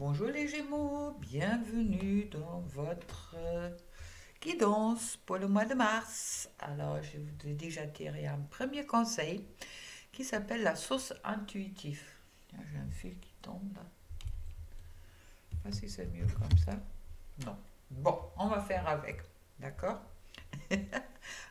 Bonjour les Gémeaux, bienvenue dans votre guidance pour le mois de mars. Alors, je vous ai déjà tiré un premier conseil qui s'appelle la source intuitive. Tiens, j'ai un fil qui tombe là. Je sais pas si c'est mieux comme ça. Non. Bon, on va faire avec. D'accord?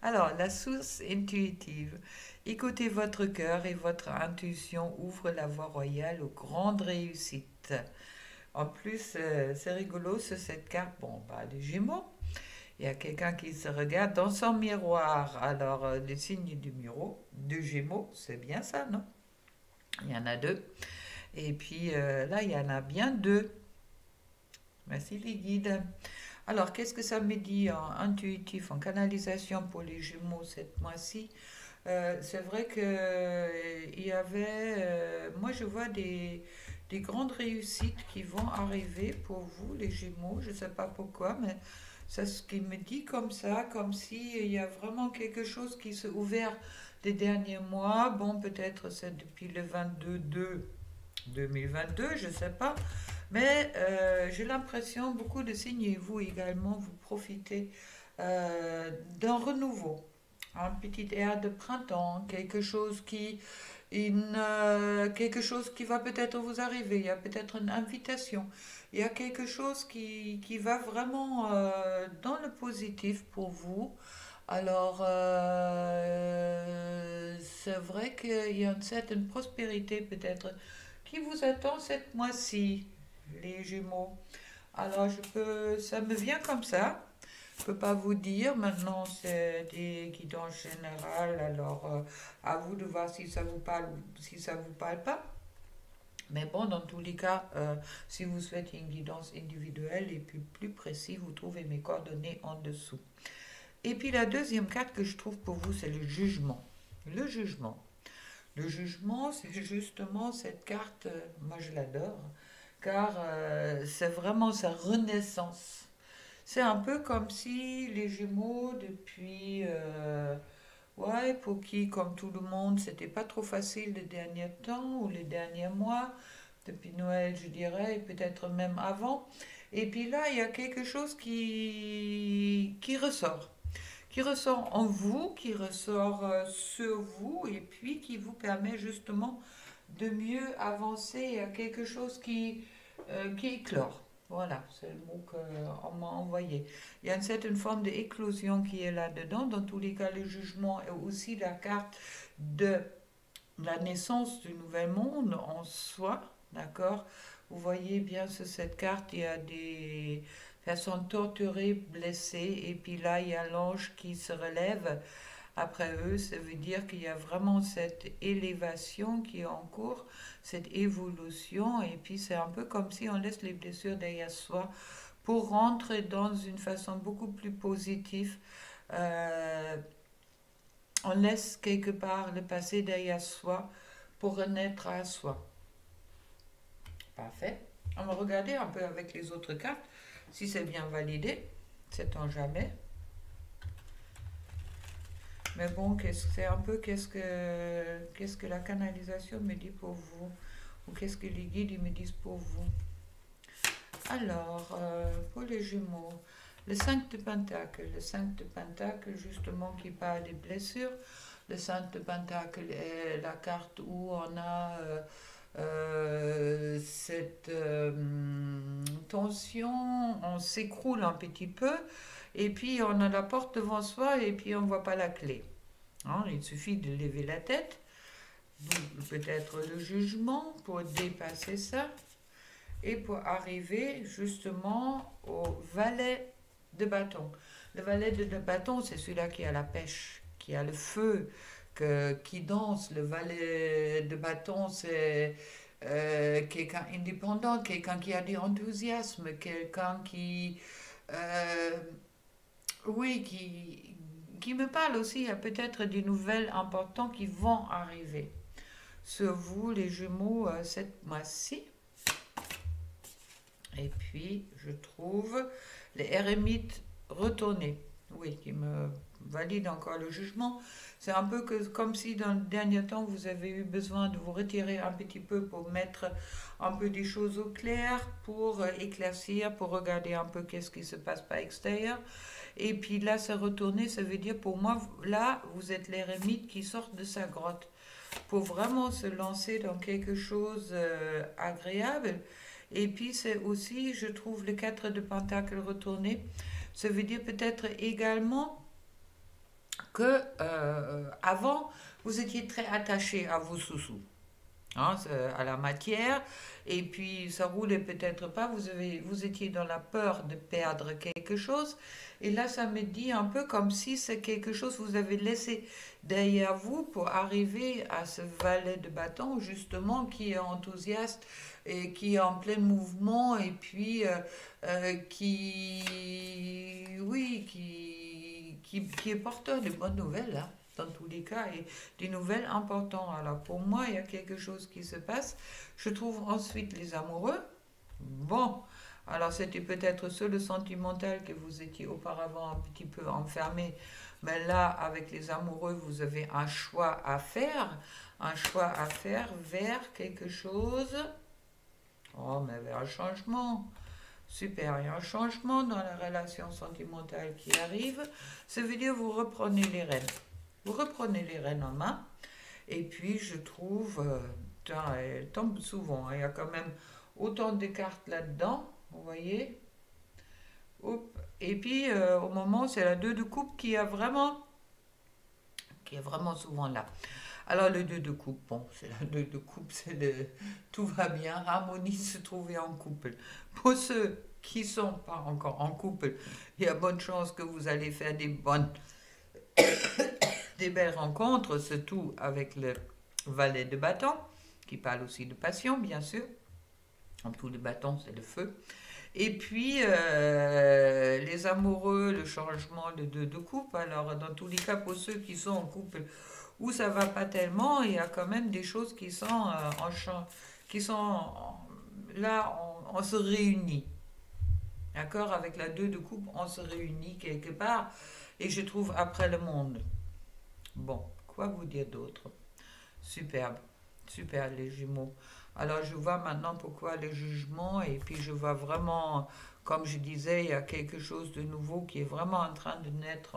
Alors, la source intuitive. Écoutez votre cœur et votre intuition ouvre la voie royale aux grandes réussites. En plus, c'est rigolo sur cette carte. Bon, bah, les Gémeaux. Il y a quelqu'un qui se regarde dans son miroir. Alors, le signe du miroir, de Gémeaux, c'est bien ça, non? Il y en a deux. Et puis là, il y en a bien deux. Merci les guides. Alors, qu'est-ce que ça me dit en intuitif, en canalisation pour les Gémeaux cette mois-ci? C'est vrai que il y avait, moi je vois des grandes réussites qui vont arriver pour vous, les Gémeaux. Je ne sais pas pourquoi, mais c'est ce qui me dit comme ça, comme si il y a vraiment quelque chose qui s'est ouvert les derniers mois. Bon, peut-être c'est depuis le 22 2022, je ne sais pas. Mais j'ai l'impression, beaucoup de signes, et vous également, vous profitez d'un renouveau, un petit air de printemps, quelque chose qui va peut-être vous arriver, il y a peut-être une invitation, il y a quelque chose qui va vraiment dans le positif pour vous. Alors, c'est vrai qu'il y a une certaine prospérité peut-être qui vous attend cette mois-ci, les Gémeaux. Alors, ça me vient comme ça. Je peux pas vous dire. Maintenant, c'est des guidances générales. Alors, à vous de voir si ça vous parle ou si ça vous parle pas. Mais bon, dans tous les cas, si vous souhaitez une guidance individuelle et puis plus précis, vous trouvez mes coordonnées en dessous. Et puis la deuxième carte que je trouve pour vous, c'est le jugement. Le jugement. Le jugement, c'est justement cette carte, moi je l'adore, car c'est vraiment sa renaissance. C'est un peu comme si les Gémeaux, depuis, ouais, pour qui, comme tout le monde, c'était pas trop facile les derniers temps ou les derniers mois, depuis Noël, je dirais, et peut-être même avant. Et puis là, il y a quelque chose qui ressort en vous, qui ressort sur vous, et puis qui vous permet justement de mieux avancer. Il y a quelque chose qui éclore. Voilà, c'est le mot qu'on m'a envoyé. Il y a une certaine forme d'éclosion qui est là-dedans. Dans tous les cas, le jugement est aussi la carte de la naissance du nouvel monde en soi. D'accord? Vous voyez bien sur cette carte, il y a des personnes torturées, blessées, et puis là, il y a l'ange qui se relève après eux. Ça veut dire qu'il y a vraiment cette élévation qui est en cours, cette évolution, et puis c'est un peu comme si on laisse les blessures derrière soi pour rentrer dans une façon beaucoup plus positive. Euh, on laisse quelque part le passé derrière soi pour renaître à soi. Parfait. On va regarder un peu avec les autres cartes si c'est bien validé. Sait-on jamais. Mais bon, c'est un peu qu'est-ce que la canalisation me dit pour vous, ou qu'est-ce que les guides me disent pour vous. Alors, pour les Gémeaux, le 5 de Pentacle justement qui parle des blessures. Le 5 de Pentacle est la carte où on a cette tension, on s'écroule un petit peu, et puis on a la porte devant soi, et puis on ne voit pas la clé. Hein, il suffit de lever la tête, peut-être le jugement pour dépasser ça, et pour arriver justement au valet de bâton. Le valet de bâton, c'est celui-là qui a la pêche, qui a le feu, qui danse. Le valet de bâton, c'est quelqu'un indépendant, quelqu'un qui a de l'enthousiasme, quelqu'un qui, euh, oui, qui me parle aussi. Il y a peut-être des nouvelles importantes qui vont arriver. Sur vous, les Gémeaux, cette mois-ci. Et puis, je trouve les ermites retournés. oui, qui me valide encore le jugement. C'est un peu comme si dans le dernier temps, vous avez eu besoin de vous retirer un petit peu pour mettre un peu des choses au clair, pour éclaircir, pour regarder un peu qu'est-ce qui se passe par extérieur. Et puis là, se retourner, ça veut dire pour moi, là, vous êtes l'éremite qui sort de sa grotte pour vraiment se lancer dans quelque chose agréable. Et puis c'est aussi, je trouve, le 4 de Pentacle retourné. Ça veut dire peut-être également que avant, vous étiez très attaché à vos sous-sous, hein, à la matière, et puis ça roulait peut-être pas, vous étiez dans la peur de perdre quelque chose, et là ça me dit un peu comme si c'est quelque chose que vous avez laissé derrière vous pour arriver à ce valet de bâton, justement, qui est enthousiaste et qui est en plein mouvement, et puis oui, qui est porteur de bonnes nouvelles, là dans tous les cas, et des nouvelles importantes. Alors pour moi, il y a quelque chose qui se passe. Je trouve ensuite les amoureux. Bon, alors c'était peut-être seul le sentimental que vous étiez auparavant un petit peu enfermé, mais là, avec les amoureux, vous avez un choix à faire vers quelque chose. Oh, mais vers un changement. Super, il y a un changement dans la relation sentimentale qui arrive. Ça veut dire que vous reprenez les rênes. Vous reprenez les rênes en main. Et puis, je trouve, tiens, elle tombe souvent, hein. Il y a quand même autant de cartes là-dedans, vous voyez. Hop. Et puis, au moment, c'est la 2 de coupe qui est vraiment souvent là. Alors, le 2 de coupe, bon, c'est la 2 de coupe, c'est le tout va bien, harmonie se trouver en couple. Pour ceux qui ne sont pas encore en couple, il y a bonne chance que vous allez faire des belles rencontres, surtout avec le valet de bâton, qui parle aussi de passion, bien sûr. En tout, le bâton, c'est le feu. Et puis, les amoureux, le changement de couple. Alors, dans tous les cas, pour ceux qui sont en couple où ça va pas tellement, il y a quand même des choses qui sont en champ, qui sont là, on se réunit. D'accord. Avec la 2 de coupe, on se réunit quelque part. Et je trouve après le monde. Bon, quoi vous dire d'autre? Superbe, super les jumeaux. Alors je vois maintenant pourquoi le jugement, et puis je vois vraiment, comme je disais, il y a quelque chose de nouveau qui est vraiment en train de naître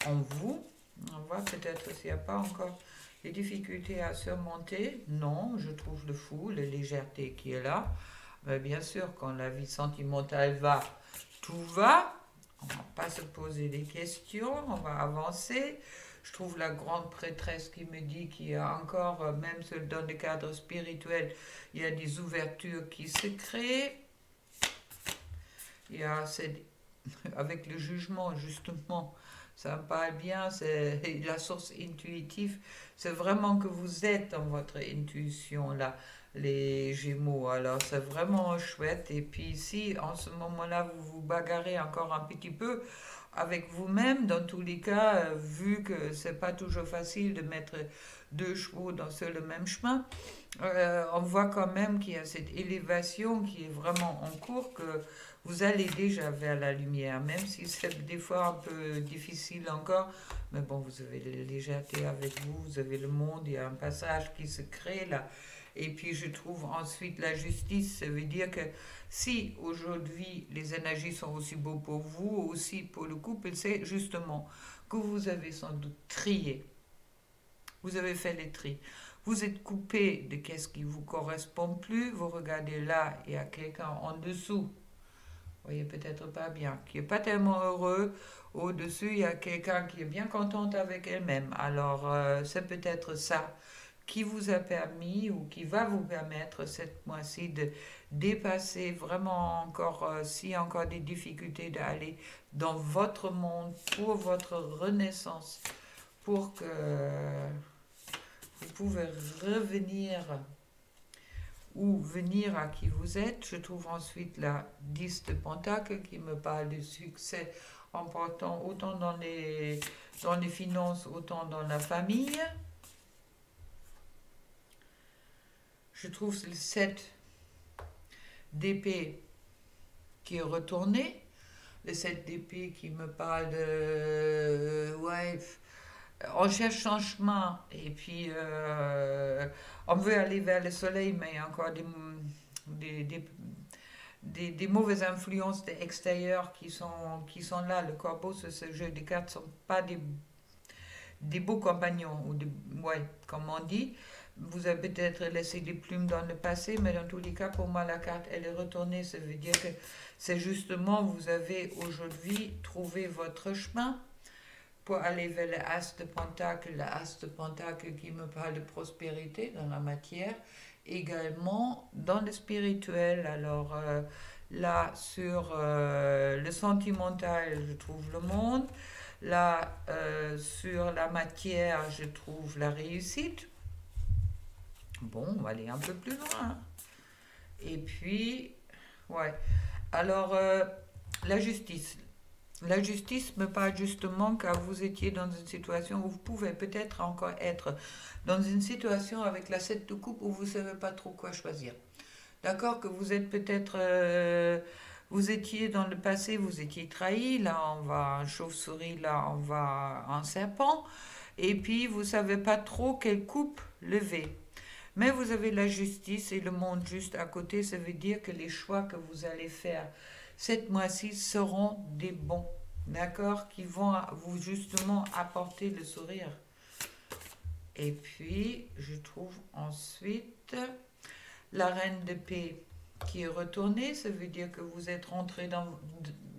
en vous. On voit peut-être s'il n'y a pas encore des difficultés à surmonter. Non, je trouve le fou, la légèreté qui est là. Mais bien sûr, quand la vie sentimentale va, tout va. On ne va pas se poser des questions, on va avancer. Je trouve la grande prêtresse qui me dit qu'il y a encore, même dans le cadre spirituel, il y a des ouvertures qui se créent. Il y a avec le jugement, justement, ça me parle bien, c'est la source intuitive. C'est vraiment que vous êtes dans votre intuition, là, les Gémeaux. Alors, c'est vraiment chouette. Et puis, si en ce moment-là, vous vous bagarrez encore un petit peu avec vous-même, dans tous les cas, vu que c'est pas toujours facile de mettre deux chevaux sur le même chemin, on voit quand même qu'il y a cette élévation qui est vraiment en cours, que vous allez déjà vers la lumière, même si c'est des fois un peu difficile encore. Mais bon, vous avez la légèreté avec vous, vous avez le monde, il y a un passage qui se crée là. Et puis je trouve ensuite la justice, ça veut dire que si aujourd'hui les énergies sont aussi beaux pour vous, aussi pour le couple, c'est justement que vous avez sans doute trié. Vous avez fait les tri. Vous êtes coupé de qu'est-ce qui vous correspond plus. Vous regardez là, il y a quelqu'un en dessous. Vous voyez peut-être pas bien, qui est pas tellement heureux. Au-dessus, il y a quelqu'un qui est bien contente avec elle-même. Alors, c'est peut-être ça qui vous a permis ou qui va vous permettre cette mois-ci de dépasser vraiment encore, s'il y a encore des difficultés, d'aller dans votre monde pour votre renaissance, pour que vous pouvez revenir ou venir à qui vous êtes. Je trouve ensuite la 10 de Pentacle qui me parle de succès important autant dans les finances, autant dans la famille. Je trouve le 7 d'épée qui est retourné. le 7 d'épée qui me parle de... Ouais, on cherche son chemin et puis on veut aller vers le soleil, mais il y a encore des, des, des mauvaises influences extérieures qui sont là. Le corbeau, ce jeu des cartes, ne sont pas des beaux compagnons, ou ouais, comme on dit. Vous avez peut-être laissé des plumes dans le passé, mais dans tous les cas, pour moi, la carte, elle est retournée. Ça veut dire que c'est justement, vous avez aujourd'hui trouvé votre chemin pour aller vers le As de Pentacle, le As de Pentacle qui me parle de prospérité dans la matière, également dans le spirituel. Alors là, sur le sentimental, je trouve le monde. Là, sur la matière, je trouve la réussite. Bon, on va aller un peu plus loin. Et puis, ouais. Alors, la justice. La justice me parle justement car vous étiez dans une situation où vous pouvez peut-être encore être dans une situation avec la 7 de coupe où vous ne savez pas trop quoi choisir. D'accord, que vous êtes peut-être... vous étiez dans le passé, vous étiez trahi, là on va en chauve-souris, là on va en serpent, et puis vous ne savez pas trop quelle coupe lever. Mais vous avez la justice et le monde juste à côté, ça veut dire que les choix que vous allez faire cette mois-ci seront des bons, d'accord, qui vont vous justement apporter le sourire. Et puis, je trouve ensuite la reine de paix qui est retournée, ça veut dire que vous êtes rentré dans,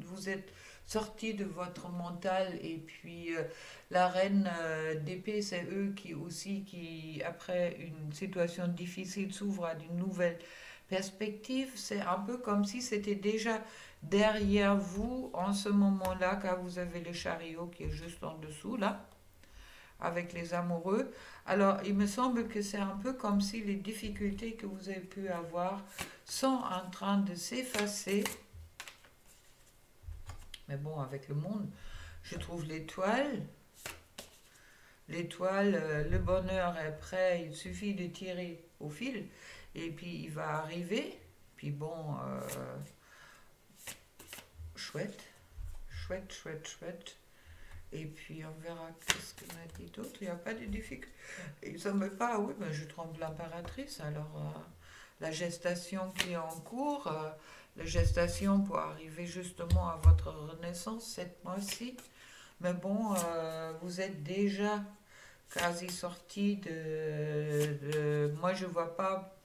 vous êtes sorti de votre mental et puis la reine d'épée, c'est eux qui aussi, qui après une situation difficile s'ouvrent à d'une nouvelle perspective. C'est un peu comme si c'était déjà derrière vous en ce moment-là, car vous avez le chariot qui est juste en dessous là, avec les amoureux. Alors, il me semble que c'est un peu comme si les difficultés que vous avez pu avoir sont en train de s'effacer. Mais bon, avec le monde, je trouve l'étoile. L'étoile, le bonheur est prêt, il suffit de tirer au fil et puis il va arriver. Puis bon, chouette, chouette, chouette, chouette. Et puis on verra qu'est-ce que m'a dit d'autre. Il n'y a pas de difficulté. Ça me parle, oui, mais je trompe l'impératrice. Alors, la gestation qui est en cours, la gestation pour arriver justement à votre renaissance cette mois-ci. Mais bon, vous êtes déjà quasi sorti moi, je vois pas.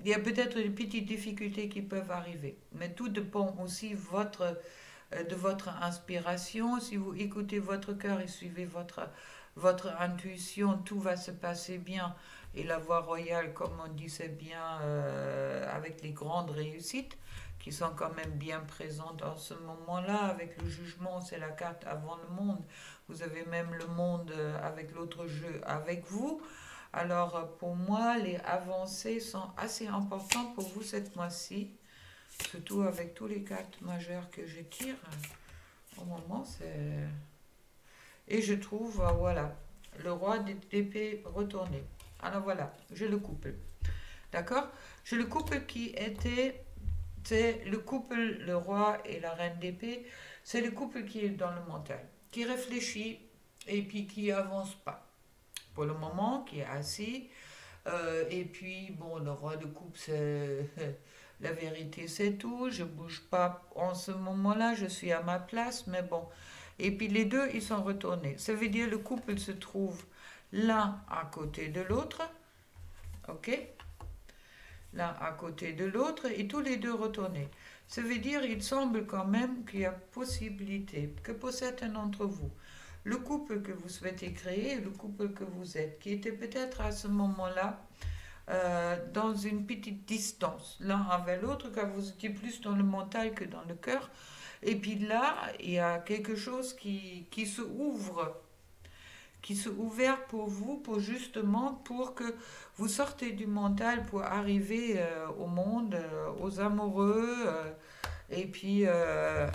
Il y a peut-être des petites difficultés qui peuvent arriver. Mais tout dépend aussi de votre inspiration. Si vous écoutez votre cœur et suivez votre intuition, tout va se passer bien. Et la voie royale, comme on dit, c'est bien avec les grandes réussites qui sont quand même bien présentes en ce moment-là. Avec le jugement, c'est la carte avant le monde. Vous avez même le monde avec l'autre jeu avec vous. Alors pour moi, les avancées sont assez importantes pour vous cette mois-ci. Surtout avec tous les cartes majeures que je tire. Au moment, c'est... Et je trouve, voilà, le roi d'épée retourné. Alors voilà, j'ai le couple. D'accord? J'ai le couple qui était... C'est le couple, le roi et la reine d'épée. C'est le couple qui est dans le mental. Qui réfléchit et puis qui avance pas. Pour le moment, qui est assis. Et puis, bon, le roi de coupe, c'est... La vérité, c'est tout. Je bouge pas en ce moment-là. Je suis à ma place, mais bon. Et puis les deux, ils sont retournés. Ça veut dire le couple se trouve l'un à côté de l'autre. Ok? L'un à côté de l'autre et tous les deux retournés. Ça veut dire, il semble quand même qu'il y a possibilité que pour certains d'entre vous, le couple que vous souhaitez créer, le couple que vous êtes, qui était peut-être à ce moment-là dans une petite distance l'un avec l'autre, car vous étiez plus dans le mental que dans le cœur. Et puis là, il y a quelque chose qui se ouvre, qui se ouvert pour vous, pour justement, pour que vous sortez du mental pour arriver au monde, aux amoureux, et puis à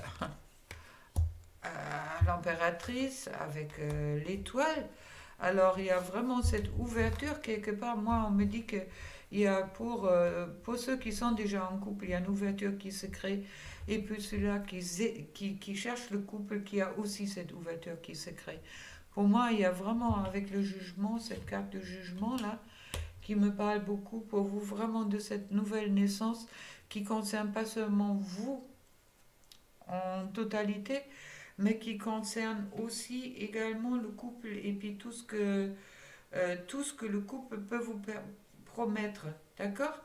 l'impératrice avec l'étoile. Alors il y a vraiment cette ouverture quelque part. Moi, on me dit que Il y a pour ceux qui sont déjà en couple, il y a une ouverture qui se crée. Et puis ceux-là qui cherchent le couple, qui a aussi cette ouverture qui se crée. Pour moi, il y a vraiment avec le jugement, cette carte de jugement-là, qui me parle beaucoup pour vous, vraiment de cette nouvelle naissance qui concerne pas seulement vous en totalité, mais qui concerne aussi également le couple et puis tout ce que le couple peut vous promettre. D'accord?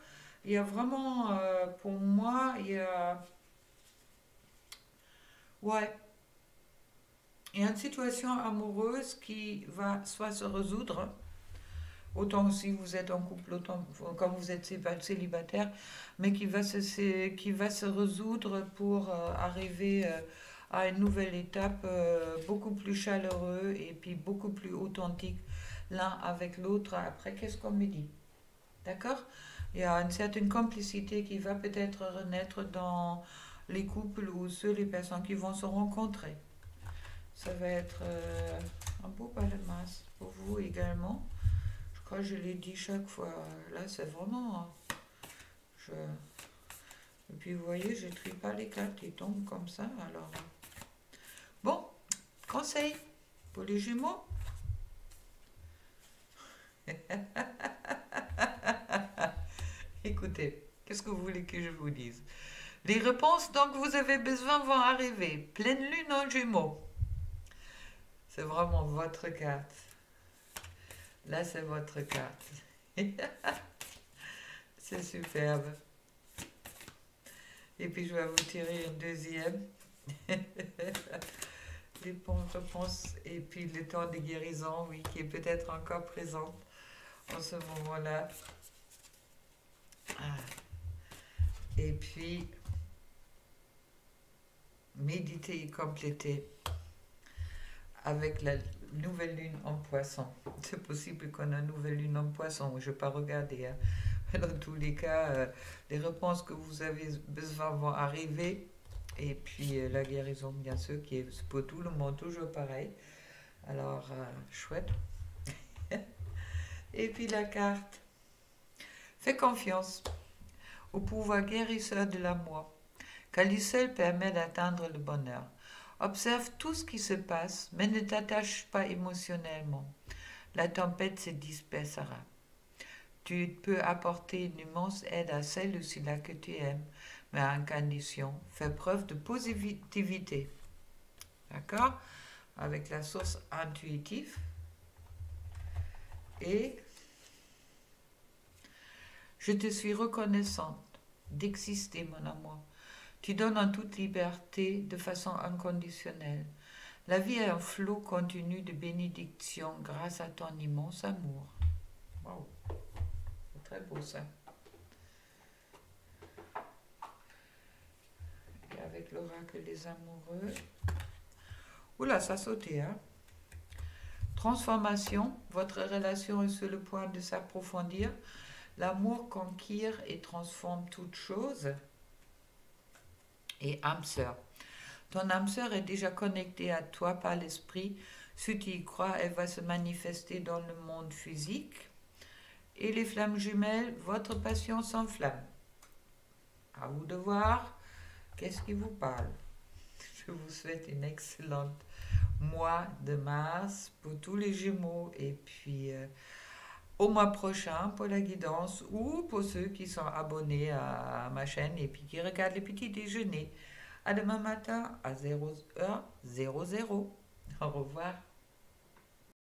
Il y a vraiment, pour moi, il y a, ouais, il y a une situation amoureuse qui va soit se résoudre, autant si vous êtes en couple, autant comme vous êtes célibataire, mais qui va se résoudre pour arriver à une nouvelle étape beaucoup plus chaleureux et puis beaucoup plus authentique l'un avec l'autre. Après, qu'est-ce qu'on me dit? D'accord? Il y a une certaine complicité qui va peut-être renaître dans les couples ou les personnes qui vont se rencontrer. Ça va être un beau palmarès pour vous également. Je crois que je l'ai dit chaque fois. Là, c'est vraiment. Je... Et puis, vous voyez, je ne trie pas les cartes, ils tombent comme ça. Alors, bon, conseil pour les Jumeaux. Écoutez, qu'est-ce que vous voulez que je vous dise? Les réponses dont vous avez besoin vont arriver. Pleine lune en Jumeaux. C'est vraiment votre carte. Là, c'est votre carte. C'est superbe. Et puis, je vais vous tirer une deuxième. Les réponses et puis le temps de guérison, oui, qui est peut-être encore présent en ce moment-là. Ah. Et puis, méditer et compléter avec la nouvelle lune en poisson. C'est possible qu'on a une nouvelle lune en poisson, je ne vais pas regarder. Hein. Dans tous les cas, les réponses que vous avez besoin vont arriver. Et puis la guérison, bien sûr, qui est pour tout le monde toujours pareil. Alors, chouette. Et puis la carte. Fais confiance au pouvoir guérisseur de l'amour, car lui seul permet d'atteindre le bonheur. Observe tout ce qui se passe, mais ne t'attache pas émotionnellement. La tempête se dispersera. Tu peux apporter une immense aide à celle ou celui-là que tu aimes, mais à une condition. Fais preuve de positivité. D'accord? Avec la source intuitive. Et je te suis reconnaissante d'exister, mon amour. Tu donnes en toute liberté, de façon inconditionnelle. La vie est un flot continu de bénédictions grâce à ton immense amour. Waouh, c'est très beau ça. Et avec l'oracle des amoureux. Oula, ça a sauté, hein? Transformation, votre relation est sur le point de s'approfondir. L'amour conquiert et transforme toute chose. Et âme sœur. Ton âme sœur est déjà connectée à toi par l'esprit. Si tu y crois, elle va se manifester dans le monde physique. Et les flammes jumelles, votre passion s'enflamme. À vous de voir qu'est-ce qui vous parle. Je vous souhaite une excellente mois de mars pour tous les Gémeaux et puis au mois prochain pour la guidance ou pour ceux qui sont abonnés à ma chaîne et puis qui regardent les petits déjeuners. À demain matin à 0h00. Au revoir.